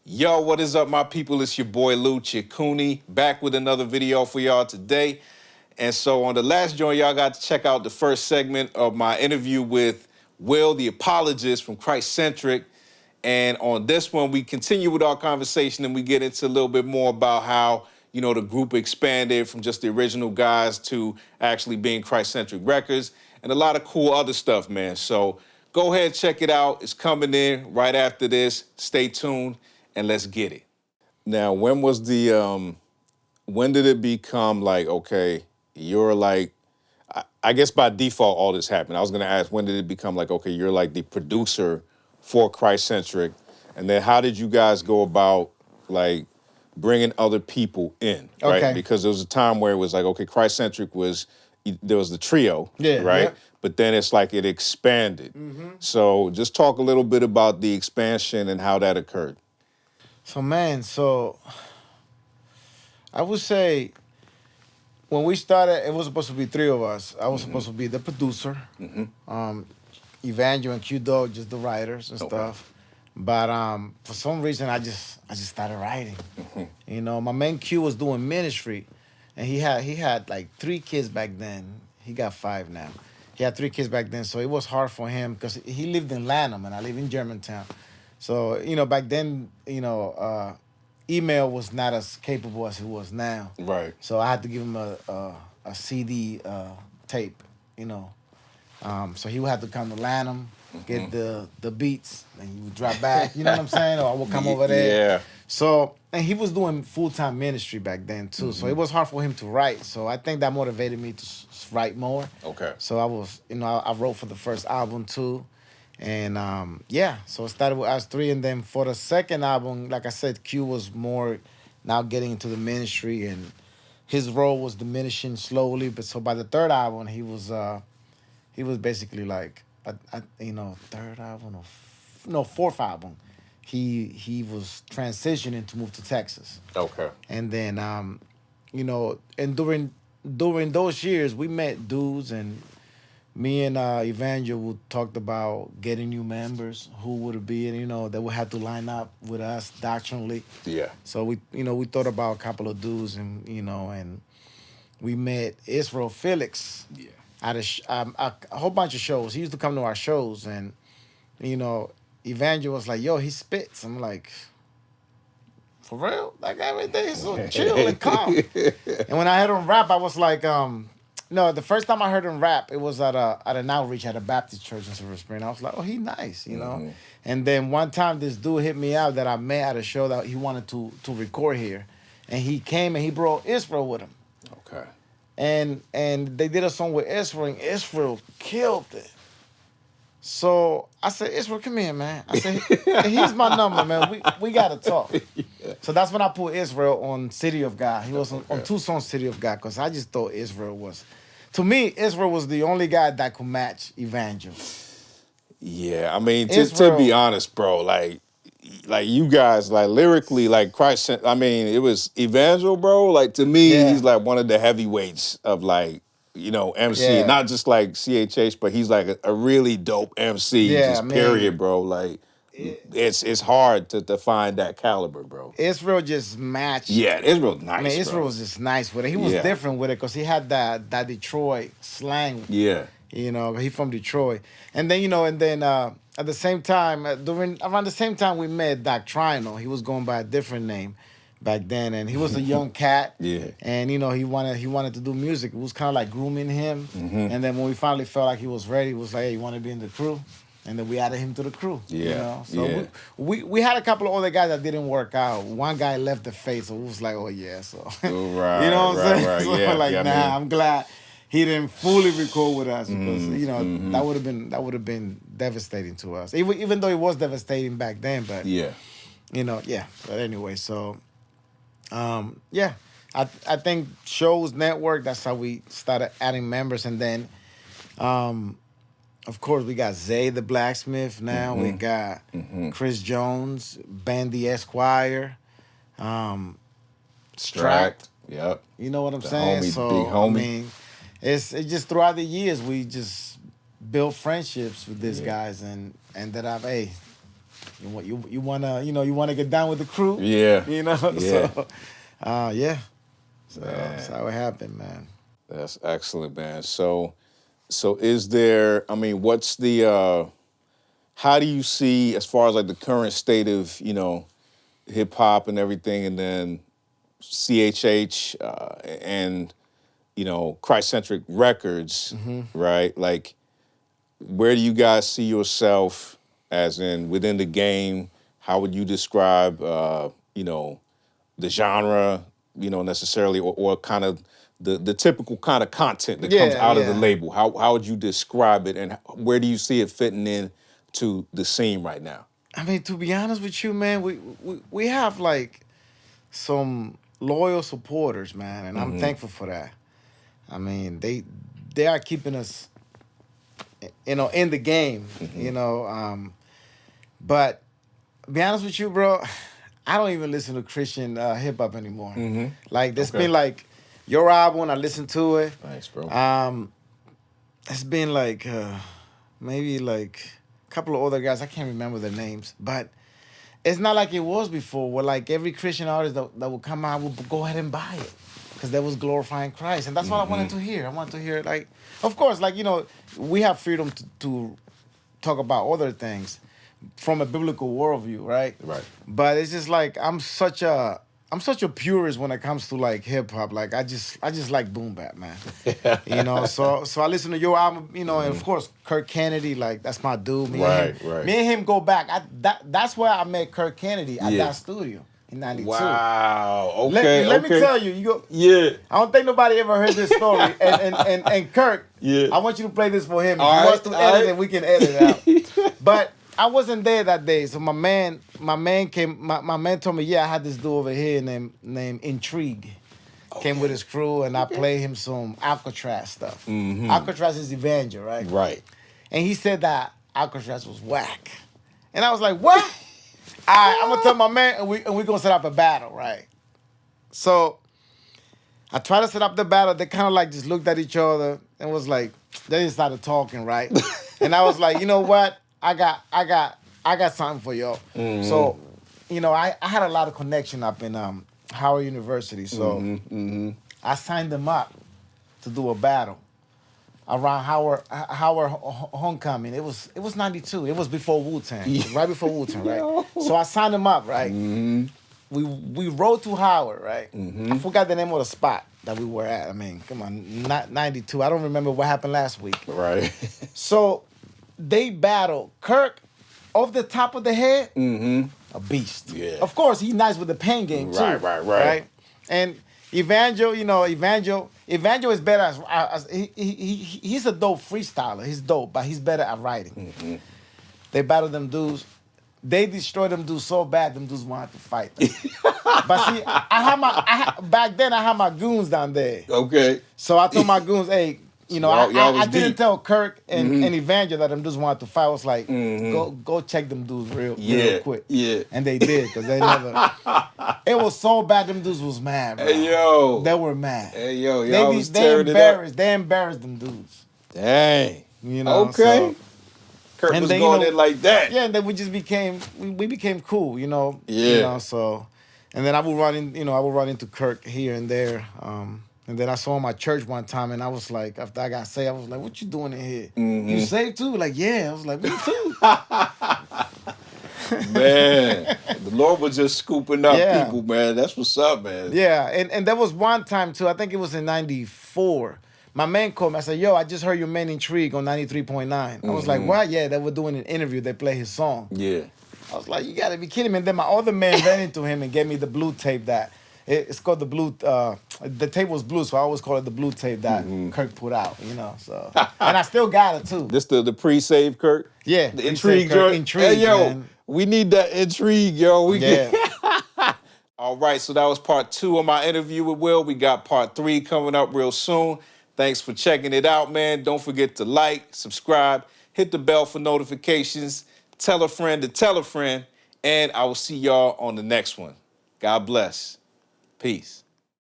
Yo, what is up, my people? It's your boy Lou Chikuni, back with another video for y'all today. And so on the last joint, y'all got to check out the first segment of my interview with Will, the Apologist from Christcentric. And on this one, we continue with our conversation and we get into a little bit more about how, you know, the group expanded from just the original guys to actually being Christcentric Records and a lot of cool other stuff, man. So go ahead, check it out. It's coming in right after this. Stay tuned and let's get it. Now, when did it become like, okay, you're like, I guess by default all this happened. I was gonna ask, when did it become like, okay, you're like the producer for Christcentric, and then how did you guys go about like bringing other people in, right? Okay. Because there was a time where it was like, okay, Christcentric there was the trio, Yeah, right? yeah. But then it's like it expanded. So just talk a little bit about the expansion and how that occurred. So man, I would say when we started, it was supposed to be three of us. I was supposed to be the producer, Evangel and Q Dog, just the writers and stuff. But for some reason, I just started writing. You know, my man Q was doing ministry, and he had like 3 kids back then. He got 5 now. He had 3 kids back then, so it was hard for him because he lived in Lanham and I live in Germantown. So, you know, back then, you know, email was not as capable as it was now. Right. So I had to give him a CD tape, you know. So he would have to come to Lanham, get the beats, and he would drop back, you know what I'm saying? Or I would come over there. Yeah. So, and he was doing full-time ministry back then too. So it was hard for him to write. So I think that motivated me to write more. Okay. So I was, you know, I wrote for the first album too. And yeah, so it started with us 3, and then for the second album, like I said, Q was more now getting into the ministry, and his role was diminishing slowly. But so by the third album, he was basically like, you know, third album or fourth album, he was transitioning to move to Texas. Okay. And then you know, and during those years, we met dudes, and me and Evangel talked about getting new members who would be, and you know, that would have to line up with us doctrinally. Yeah. So we thought about a couple of dudes, and you know, and we met Israel Felix. Yeah. At a whole bunch of shows. He used to come to our shows, and you know, Evangel was like, "Yo, he spits." I'm like, "For real? Like everything is so chill and calm." And when I heard him rap, I was like, no, the first time I heard him rap, it was at an outreach at a Baptist church in Silver Spring. I was like, oh, he nice, you know? And then one time this dude hit me out that I met at a show that he wanted to record here. And he came and he brought Israel with him. Okay. And they did a song with Israel, and Israel killed it. So I said, Israel, come here, man. I said, here's my number, man. We got to talk. Yeah. So that's when I put Israel on City of God. He was on 2 songs City of God, because I just thought Israel was, to me, Israel was the only guy that could match Evangel. Yeah, I mean, to be honest, bro, like you guys, like lyrically, like Christ, I mean, it was Evangel, bro. Like to me, he's like one of the heavyweights of like, you know, MC, not just like CHH, but he's like a really dope MC, just period, bro. Like, it's hard to find that caliber, bro. Israel just matched. Yeah, Israel's nice, I mean, Israel was just nice with it. He was different with it because he had that Detroit slang. Yeah. You know, he from Detroit. And then, you know, at the same time, around the same time we met Doctrinal, he was going by a different name back then, and he was a young cat. Yeah. And you know, he wanted to do music. It was kind of like grooming him. And then when we finally felt like he was ready, he was like, hey, you want to be in the crew? And then we added him to the crew. Yeah. You know? So we had a couple of other guys that didn't work out. One guy left the face, so it was like, oh yeah. So right. You know what I'm saying? Right. So like, I'm glad he didn't fully record with us, because you know, that would have been devastating to us. Even though it was devastating back then, but you know, But anyway, so I think shows network. That's how we started adding members, and then of course we got Zay the Blacksmith. Now we got Chris Jones, Bandy Esquire, Strack. Yep. You know what I'm saying? Homie, so big homie. I mean, it's just throughout the years we just built friendships with these guys, and ended up, hey, you wanna you wanna get down with the crew. Yeah. You know. Yeah. So, yeah. So Man. that's how it happened, man. That's excellent, man. So is there, I mean, what's the how do you see as far as like the current state of, hip hop and everything, and then CHH and Christcentric Records, right? Like, where do you guys see yourself as in within the game? How would you describe, the genre, necessarily, or kind of the typical kind of content that comes out of the label? How would you describe it, and where do you see it fitting in to the scene right now? I mean, to be honest with you, man, we have like some loyal supporters, man, and I'm thankful for that. I mean, they are keeping us, in the game, But be honest with you, bro, I don't even listen to Christian hip hop anymore. Like, there's been like your album, I listened to it. Thanks, bro. It's been like maybe like a couple of other guys. I can't remember their names, but it's not like it was before, where like every Christian artist that would come out would go ahead and buy it because that was glorifying Christ, and that's what I wanted to hear. I wanted to hear, like, of course, like, we have freedom to talk about other things from a biblical worldview, right? Right. But it's just like I'm such a purist when it comes to like hip hop. Like I just like boom bap, man. So I listen to your album, and of course Kirk Kennedy, like that's my dude. Me and him go back. That's where I met Kirk Kennedy at that studio in '92. Wow. Okay. Let me tell you, you go. Yeah. I don't think nobody ever heard this story. and Kirk, I want you to play this for him. If he wants to edit it, we can edit it out. But I wasn't there that day, so my man came. My man told me, I had this dude over here named Intrigue. Came with his crew, and I played him some Alcatraz stuff. Alcatraz is Evangel, right? Right. And he said that Alcatraz was whack, and I was like, what? All right, I'm gonna tell my man, and we gonna set up a battle, right? So I tried to set up the battle. They kind of like just looked at each other and was like, they just started talking, right? And I was like, you know what? I got something for y'all. So, I had a lot of connection up in Howard University. So I signed them up to do a battle around Howard homecoming. It was '92. It was before Wu-Tang. Right before Wu-Tang, right? So I signed them up, right? We rode to Howard, right? I forgot the name of the spot that we were at. I mean, come on, not '92. I don't remember what happened last week. Right. So they battle Kirk off the top of the head, a beast. Yeah. Of course, he's nice with the pain game too. Right. And Evangel, Evangel is better as he's a dope freestyler. He's dope, but he's better at writing. They battle them dudes. They destroyed them dudes so bad, them dudes wanted to fight them. But see, back then I had my goons down there. Okay. So I told my goons, hey, I didn't deep. tell Kirk and Evangel that them dudes wanted to fight. I was like, go check them dudes real quick. Yeah. And they did, because they never. It was so bad, them dudes was mad, bro. Hey, yo. They were mad. Hey, yo, y'all was tearing it up. They embarrassed them dudes. Dang. Okay. So, Kirk was going in like that. Yeah, and then we just became cool, Yeah. So, and then I would run into Kirk here and there. And then I saw him at church one time, and I was like, after I got saved, I was like, what you doing in here? You saved too? Like, yeah. I was like, me too. Man, the Lord was just scooping up people, man. That's what's up, man. Yeah, and there was one time, too, I think it was in '94. My man called me. I said, yo, I just heard your man Intrigue on 93.9. I was like, what? Yeah, they were doing an interview. They play his song. Yeah. I was like, you got to be kidding me. And then my other man ran into him and gave me the blue tape that... It's called the blue. The tape was blue, so I always call it the blue tape that Kirk put out. So, and I still got it too. This the pre-save Kirk. Yeah, the Intrigue joint. Intrigue. Hey yo, man. We need that Intrigue, yo. All right, so that was part 2 of my interview with Will. We got part 3 coming up real soon. Thanks for checking it out, man. Don't forget to like, subscribe, hit the bell for notifications, tell a friend to tell a friend, and I will see y'all on the next one. God bless. Peace.